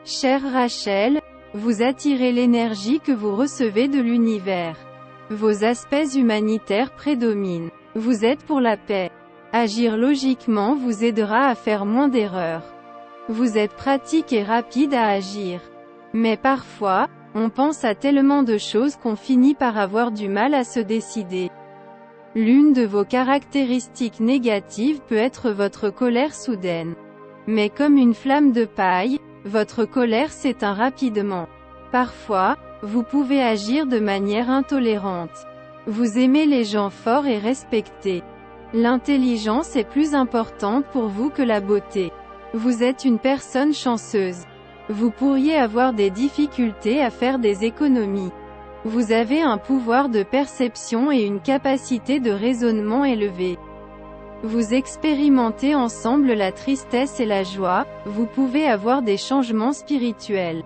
Chère Rachel, vous attirez l'énergie que vous recevez de l'univers. Vos aspects humanitaires prédominent. Vous êtes pour la paix. Agir logiquement vous aidera à faire moins d'erreurs. Vous êtes pratique et rapide à agir. Mais parfois, on pense à tellement de choses qu'on finit par avoir du mal à se décider. L'une de vos caractéristiques négatives peut être votre colère soudaine. Mais comme une flamme de paille, votre colère s'éteint rapidement. Parfois, vous pouvez agir de manière intolérante. Vous aimez les gens forts et respectés. L'intelligence est plus importante pour vous que la beauté. Vous êtes une personne chanceuse. Vous pourriez avoir des difficultés à faire des économies. Vous avez un pouvoir de perception et une capacité de raisonnement élevée. Vous expérimentez ensemble la tristesse et la joie, vous pouvez avoir des changements spirituels.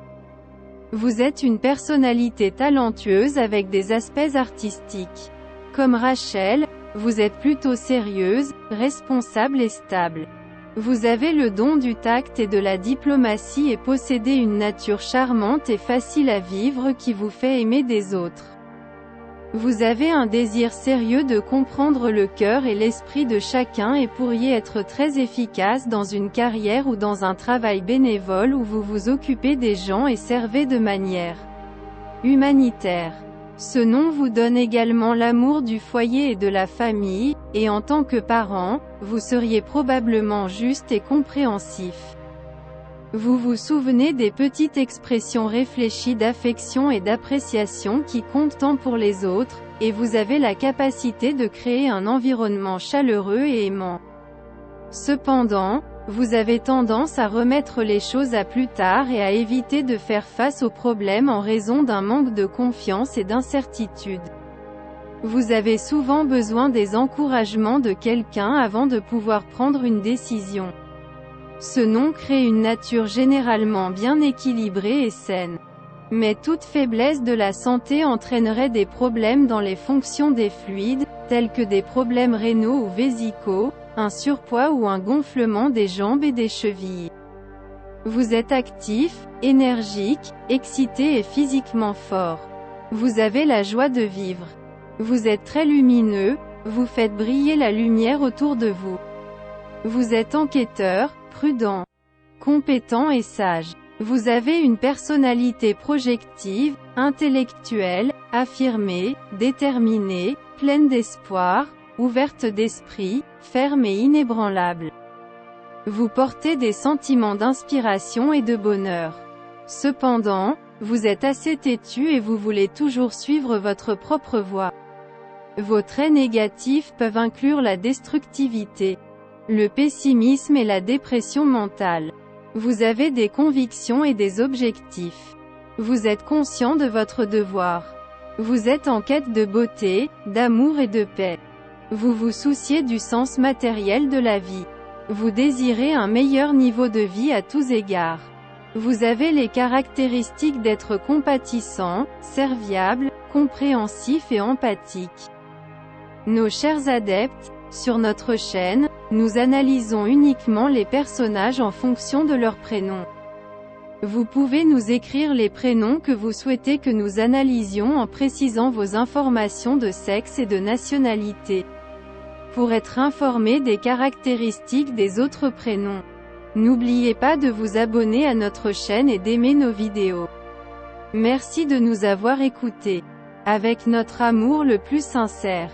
Vous êtes une personnalité talentueuse avec des aspects artistiques. Comme Rachel, vous êtes plutôt sérieuse, responsable et stable. Vous avez le don du tact et de la diplomatie et possédez une nature charmante et facile à vivre qui vous fait aimer des autres. Vous avez un désir sérieux de comprendre le cœur et l'esprit de chacun et pourriez être très efficace dans une carrière ou dans un travail bénévole où vous vous occupez des gens et servez de manière humanitaire. Ce nom vous donne également l'amour du foyer et de la famille, et en tant que parent, vous seriez probablement juste et compréhensif. Vous vous souvenez des petites expressions réfléchies d'affection et d'appréciation qui comptent tant pour les autres, et vous avez la capacité de créer un environnement chaleureux et aimant. Cependant, vous avez tendance à remettre les choses à plus tard et à éviter de faire face aux problèmes en raison d'un manque de confiance et d'incertitude. Vous avez souvent besoin des encouragements de quelqu'un avant de pouvoir prendre une décision. Ce nom crée une nature généralement bien équilibrée et saine. Mais toute faiblesse de la santé entraînerait des problèmes dans les fonctions des fluides, tels que des problèmes rénaux ou vésicaux, un surpoids ou un gonflement des jambes et des chevilles. Vous êtes actif, énergique, excité et physiquement fort. Vous avez la joie de vivre. Vous êtes très lumineux, vous faites briller la lumière autour de vous. Vous êtes enquêteur, prudent, compétent et sage. Vous avez une personnalité projective, intellectuelle, affirmée, déterminée, pleine d'espoir, ouverte d'esprit, ferme et inébranlable. Vous portez des sentiments d'inspiration et de bonheur. Cependant, vous êtes assez têtu et vous voulez toujours suivre votre propre voie. Vos traits négatifs peuvent inclure la destructivité, le pessimisme et la dépression mentale. Vous avez des convictions et des objectifs. Vous êtes conscient de votre devoir. Vous êtes en quête de beauté, d'amour et de paix. Vous vous souciez du sens matériel de la vie. Vous désirez un meilleur niveau de vie à tous égards. Vous avez les caractéristiques d'être compatissant, serviable, compréhensif et empathique. Nos chers adeptes, sur notre chaîne, nous analysons uniquement les personnages en fonction de leur prénom. Vous pouvez nous écrire les prénoms que vous souhaitez que nous analysions en précisant vos informations de sexe et de nationalité. Pour être informé des caractéristiques des autres prénoms, n'oubliez pas de vous abonner à notre chaîne et d'aimer nos vidéos. Merci de nous avoir écoutés. Avec notre amour le plus sincère.